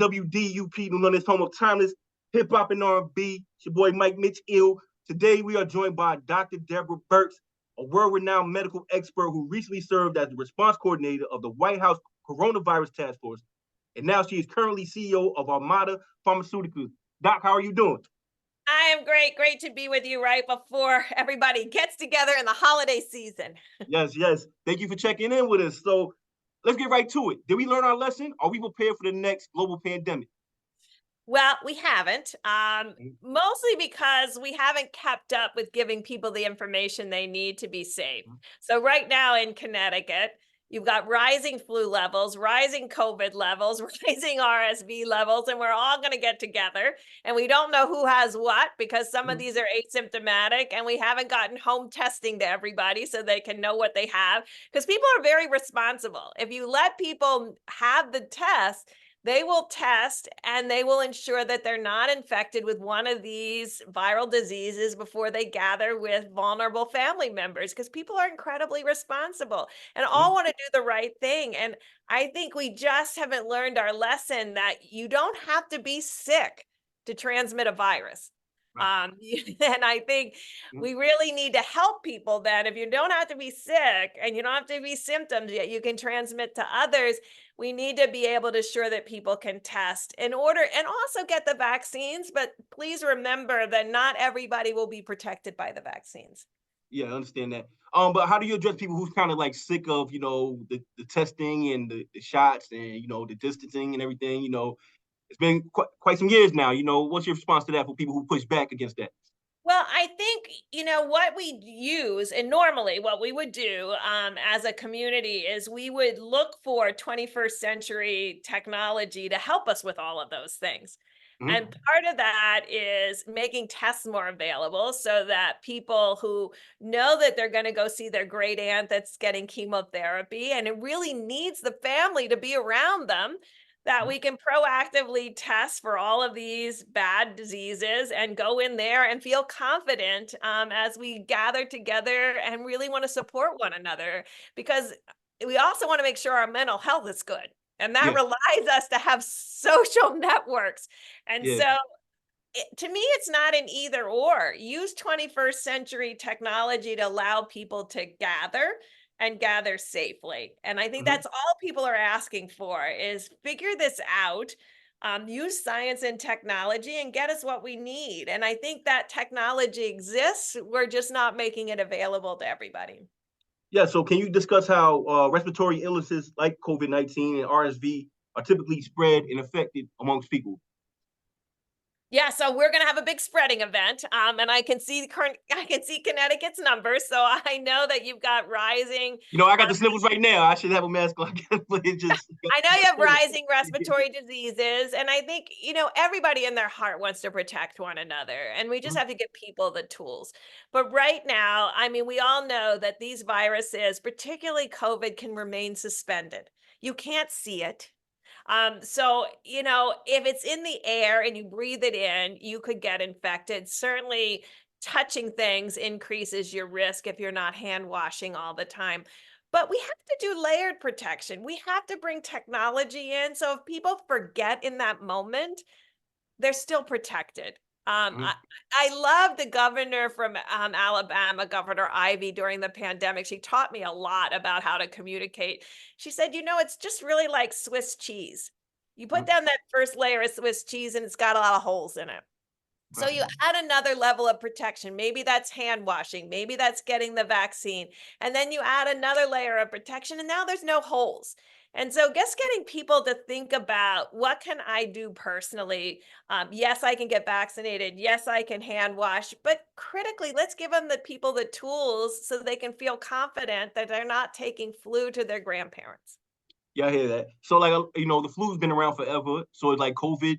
WDUP, New London's home of timeless hip hop and R&B. It's your boy Mike Mitch Ill. Today we are joined by Dr. Deborah Birx, a world-renowned medical expert who recently served as the response coordinator of the White House Coronavirus Taskforce, and now she is currently CEO of Armada Pharmaceuticals. Doc, how are you doing? I am great. Great to be with you right before everybody gets together in the holiday season. Yes. Thank you for checking in with us. So let's get right to it. Did we learn our lesson? Are we prepared for the next global pandemic? Well, we haven't, mostly because we haven't kept up with giving people the information they need to be safe. So right now in Connecticut, you've got rising flu levels, rising COVID levels, rising RSV levels, and we're all going to get together. And we don't know who has what because some of these are asymptomatic and we haven't gotten home testing to everybody so they can know what they have. Because people are very responsible. If you let people have the test, they will test and they will ensure that they're not infected with one of these viral diseases before they gather with vulnerable family members, because people are incredibly responsible and all want to do the right thing. And I think we just haven't learned our lesson that you don't have to be sick to transmit a virus. And I think we really need to help people then. If you don't have to be sick and you don't have to be symptoms yet, you can transmit to others. We need to be able to ensure that people can test in order and also get the vaccines. But please remember that not everybody will be protected by the vaccines. Yeah, I understand that. But how do you address people who's kind of like sick of, the testing and the shots and, the distancing and everything? It's been quite some years now. What's your response to that for people who push back against that? Well, I think, what we use and normally what we would do as a community is we would look for 21st century technology to help us with all of those things. And part of that is making tests more available so that people who know that they're going to go see their great aunt that's getting chemotherapy and it really needs the family to be around them, that we can proactively test for all of these bad diseases and go in there and feel confident as we gather together and really want to support one another, because we also want to make sure our mental health is good. And that Yeah, relies us to have social networks. And yeah. so to me, it's not an either or. Use 21st century technology to allow people to gather and gather safely. And I think that's all people are asking for is figure this out, use science and technology and get us what we need. And I think that technology exists. We're just not making it available to everybody. Yeah, so can you discuss how respiratory illnesses like COVID-19 and RSV are typically spread and affected amongst people? Yeah, so we're going to have a big spreading event, and I can see Connecticut's numbers, so I know that you've got rising. I got the sniffles right now. I should have a mask on, I guess, but it just. I know you have rising respiratory diseases, and I think everybody in their heart wants to protect one another, and we just have to give people the tools. But right now, I mean, we all know that these viruses, particularly COVID, can remain suspended. You can't see it. So, if it's in the air and you breathe it in, you could get infected. Certainly, touching things increases your risk if you're not hand washing all the time. But we have to do layered protection. We have to bring technology in. So if people forget in that moment, they're still protected. Mhm. I love the governor from Alabama, Governor Ivy, during the pandemic. She taught me a lot about how to communicate. She said, it's just really like Swiss cheese. You put down that first layer of Swiss cheese and it's got a lot of holes in it. So Right. you add another level of protection. Maybe that's hand washing. Maybe that's getting the vaccine. And then you add another layer of protection and now there's no holes. And so just getting people to think about what can I do personally? Yes, I can get vaccinated. Yes, I can hand wash. But critically, let's give them the people the tools so they can feel confident that they're not taking flu to their grandparents. Yeah, I hear that. So, like, the flu's been around forever. So it's like COVID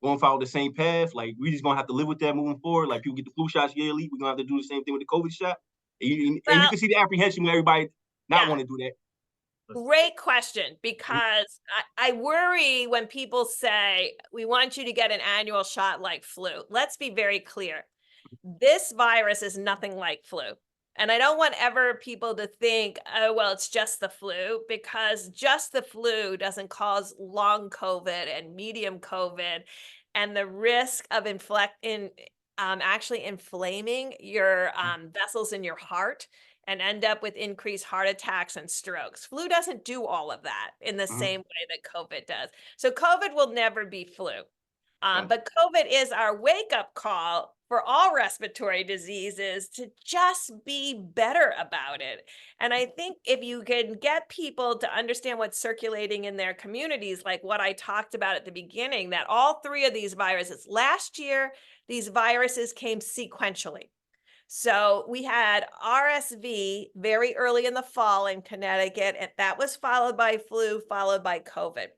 going to follow the same path. Like, we just gonna have to live with that moving forward. Like, people get the flu shots yearly. We're gonna have to do the same thing with the COVID shot. And you Well, can see the apprehension when everybody not yeah. want to do that. Great question, because I worry when people say, we want you to get an annual shot like flu. Let's be very clear. This virus is nothing like flu. And I don't want ever people to think, oh, well, it's just the flu, because just the flu doesn't cause long COVID and medium COVID. And the risk of actually inflaming your vessels in your heart and end up with increased heart attacks and strokes. Flu doesn't do all of that in the same way that COVID does. So COVID will never be flu. But COVID is our wake-up call for all respiratory diseases to just be better about it. And I think if you can get people to understand what's circulating in their communities, like what I talked about at the beginning, that all three of these viruses, last year, these viruses came sequentially. So we had RSV very early in the fall in Connecticut, and that was followed by flu, followed by COVID.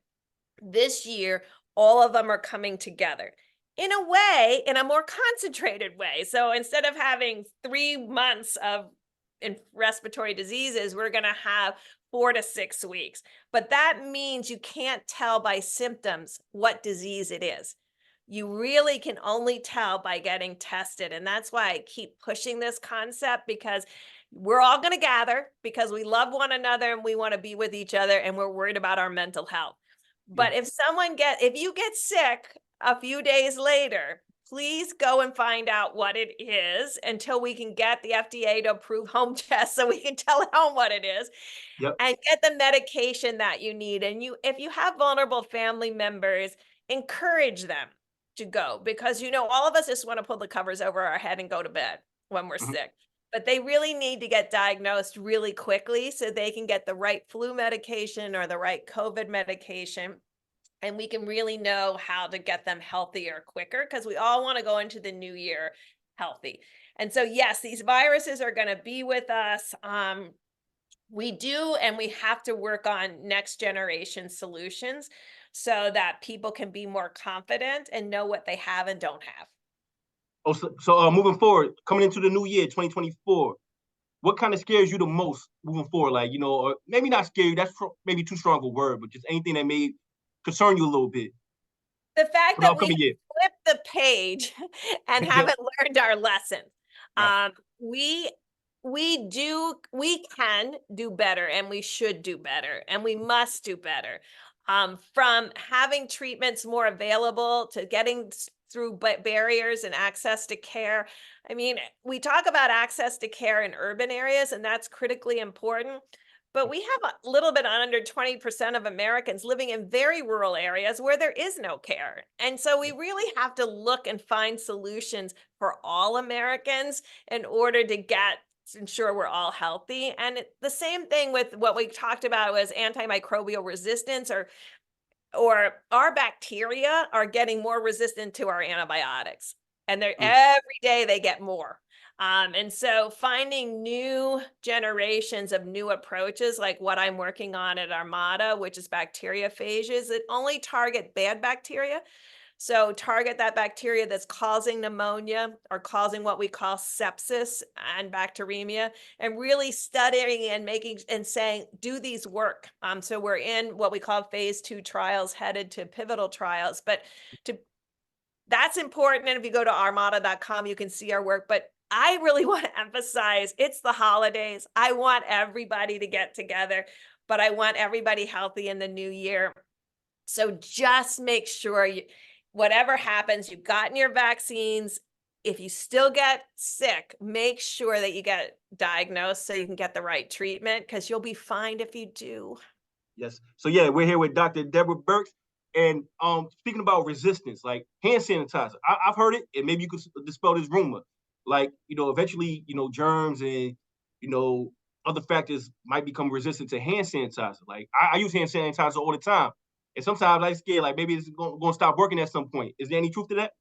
This year, all of them are coming together in a way, in a more concentrated way. So instead of having 3 months of respiratory diseases, we're going to have 4 to 6 weeks. But that means you can't tell by symptoms what disease it is. You really can only tell by getting tested. And that's why I keep pushing this concept, because we're all going to gather because we love one another and we want to be with each other and we're worried about our mental health. But if you get sick a few days later, please go and find out what it is until we can get the FDA to approve home tests so we can tell at home what it is. And get the medication that you need. And if you have vulnerable family members, encourage them to go, because all of us just want to pull the covers over our head and go to bed when we're sick. But they really need to get diagnosed really quickly so they can get the right flu medication or the right COVID medication. And we can really know how to get them healthier quicker, because we all want to go into the new year healthy. And so, yes, these viruses are going to be with us. We do, and we have to work on next generation solutions so that people can be more confident and know what they have and don't have. So moving forward, coming into the new year, 2024, what kind of scares you the most moving forward? Like, or maybe not scare you, that's maybe too strong a word, but just anything that may concern you a little bit. The fact that we flipped the page and haven't learned our lesson. We can do better, and we should do better, and we must do better. From having treatments more available to getting through barriers and access to care. I mean, we talk about access to care in urban areas, and that's critically important. But we have a little bit under 20% of Americans living in very rural areas where there is no care. And so we really have to look and find solutions for all Americans in order to ensure we're all healthy. And the same thing with what we talked about was antimicrobial resistance, or our bacteria are getting more resistant to our antibiotics. And every day they get more. And so finding new generations of new approaches, like what I'm working on at Armada, which is bacteriophages, that only target bad bacteria. So target that bacteria that's causing pneumonia or causing what we call sepsis and bacteremia, and really studying and saying, do these work? So we're in what we call phase 2 trials, headed to pivotal trials. But that's important. And if you go to armada.com, you can see our work. But I really want to emphasize, it's the holidays. I want everybody to get together, but I want everybody healthy in the new year. So just make sure whatever happens, you've gotten your vaccines. If you still get sick, make sure that you get diagnosed so you can get the right treatment, because you'll be fine if you do. Yes. So yeah, we're here with Dr. Deborah Birx. And speaking about resistance, like hand sanitizer, I've heard it, and maybe you could dispel this rumor. Like, eventually, germs and, other factors might become resistant to hand sanitizer. Like, I use hand sanitizer all the time. And sometimes I'm scared, like, maybe it's going to stop working at some point. Is there any truth to that?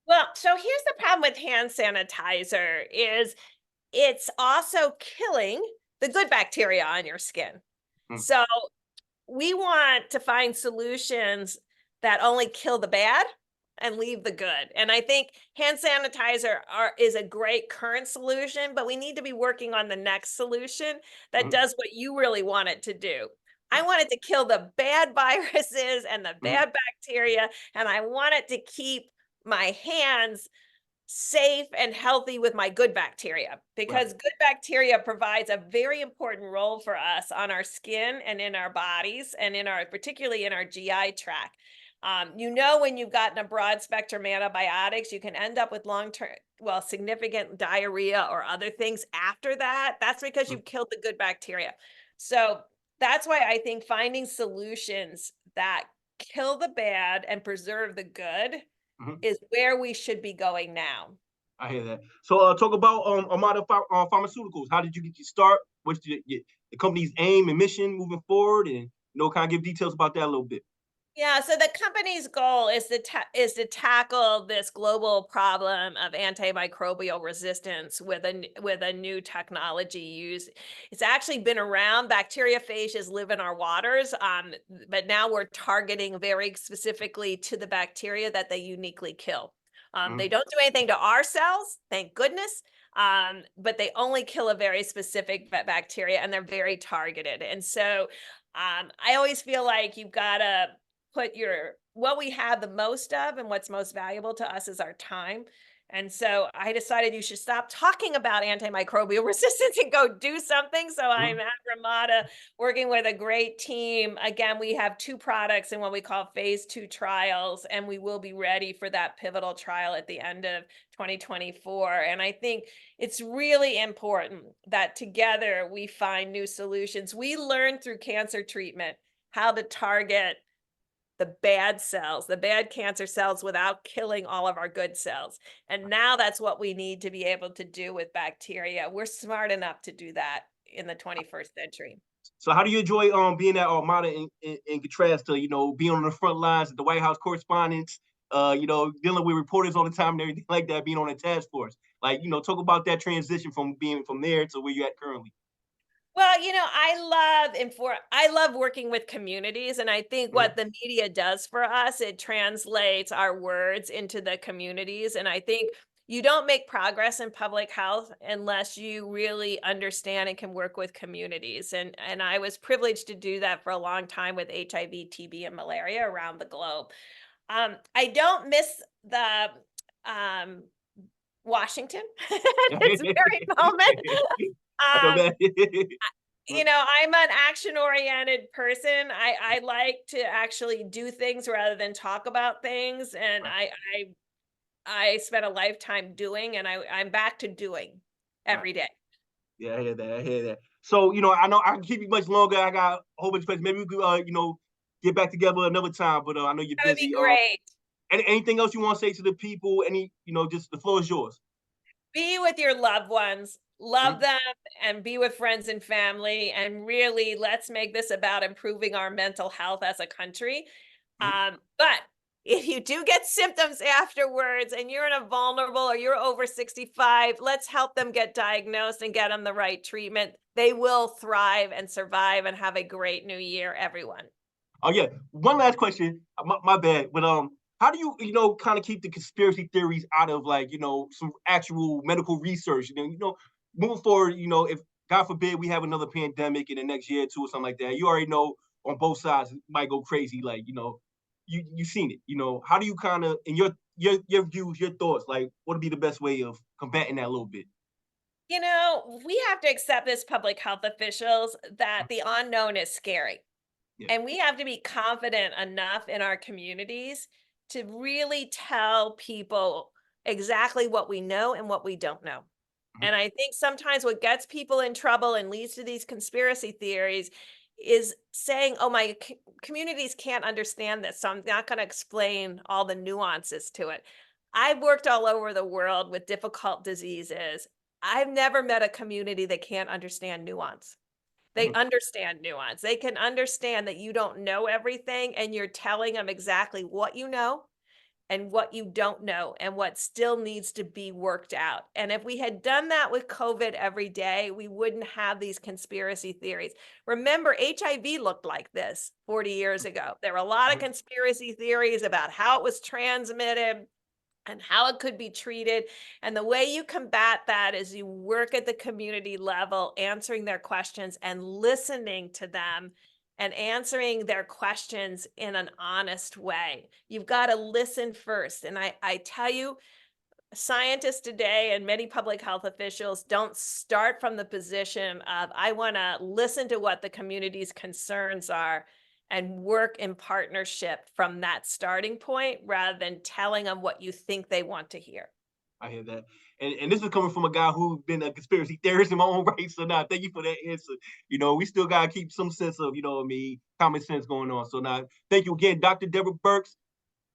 Well, so here's the problem with hand sanitizer is it's also killing the good bacteria on your skin. So we want to find solutions that only kill the bad and leave the good. And I think hand sanitizer is a great current solution, but we need to be working on the next solution that does what you really want it to do. I want it to kill the bad viruses and the bad bacteria, and I want it to keep my hands safe and healthy with my good bacteria, Right. because good bacteria provides a very important role for us on our skin and in our bodies and in our, particularly in our GI tract. When you've gotten a broad spectrum antibiotics, you can end up with long-term, well, significant diarrhea or other things after that. That's because Mhm. you've killed the good bacteria. So that's why I think finding solutions that kill the bad and preserve the good Mhm. is where we should be going now. I hear that. So, talk about Armada Pharmaceuticals. How did you get your start? What's the company's aim and mission moving forward? And kind of give details about that a little bit. Yeah, so the company's goal is to tackle this global problem of antimicrobial resistance with with a new technology used. It's actually been around. Bacteriophages live in our waters, but now we're targeting very specifically to the bacteria that they uniquely kill. They Mhm. don't do anything to our cells, thank goodness. But they only kill a very specific bacteria, and they're very targeted. And so I always feel like you've got to put what we have the most of and what's most valuable to us is our time. And so I decided you should stop talking about antimicrobial resistance and go do something. So I'm Mhm. at Ramada working with a great team. Again, we have two products in what we call phase 2 trials, and we will be ready for that pivotal trial at the end of 2024. And I think it's really important that together we find new solutions. We learn through cancer treatment how to target the bad cells, the bad cancer cells, without killing all of our good cells. And now that's what we need to be able to do with bacteria. We're smart enough to do that in the 21st century. So, how do you enjoy being at Armada in contrast to being on the front lines at the White House correspondence? Dealing with reporters all the time and everything like that. Being on a task force, like talk about that transition from being from there to where you're at currently. Well, I love working with communities, and I think Mhm. what the media does for us, it translates our words into the communities. And I think you don't make progress in public health unless you really understand and can work with communities. And I was privileged to do that for a long time with HIV, TB, and malaria around the globe. I don't miss the um, Washington at this very moment. I know Um, that. I'm an action-oriented person. I like to actually do things rather than talk about things, and Right, I spent a lifetime doing, and I'm back to doing right. every day. Yeah, I hear that. I hear that. So, I know I can keep you much longer. I got a whole bunch of questions. Maybe we could, get back together another time. But I know you're That would be busy. great. Anything else you want to say to the people? Just the floor is yours. Be with your loved ones, love Mhm. them, and be with friends and family, and really let's make this about improving our mental health as a country. Mhm. But if you do get symptoms afterwards and you're in a vulnerable or you're over 65, let's help them get diagnosed and get them the right treatment. They will thrive and survive and have a great new year, everyone. Oh yeah. One last question. My bad. But how do you kind of keep the conspiracy theories out of like some actual medical research? Moving forward. If God forbid we have another pandemic in the next year or two or something like that, you already know on both sides it might go crazy. Like you've seen it. How do you kind of in your views, your thoughts, like what would be the best way of combating that a little bit? We have to accept as public health officials that the unknown is scary. Yeah. And we have to be confident enough in our communities to really tell people exactly what we know and what we don't know. Mhm. And I think sometimes what gets people in trouble and leads to these conspiracy theories is saying, oh, my communities can't understand this, so I'm not going to explain all the nuances to it. I've worked all over the world with difficult diseases. I've never met a community that can't understand nuance. They Mhm. understand nuance. They can understand that you don't know everything and you're telling them exactly what you know and what you don't know and what still needs to be worked out. And if we had done that with COVID every day, we wouldn't have these conspiracy theories. Remember, HIV looked like this 40 years ago. There were a lot of Mhm. conspiracy theories about how it was transmitted and how it could be treated. And the way you combat that is you work at the community level, answering their questions and listening to them and answering their questions in an honest way. You've got to listen first. And I tell you, scientists today and many public health officials don't start from the position of, I want to listen to what the community's concerns are and work in partnership from that starting point rather than telling them what you think they want to hear. I hear that. And this is coming from a guy who's been a conspiracy theorist in my own right. So now thank you for that answer. We still gotta keep some sense of, common sense going on. So now thank you again, Dr. Deborah Birx.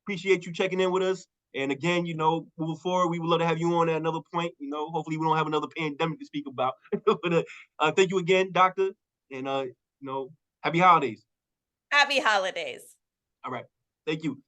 Appreciate you checking in with us. And again, moving forward, we would love to have you on at another point. Hopefully we don't have another pandemic to speak about. But thank you again, Doctor. And happy holidays. Happy holidays. All right. Thank you.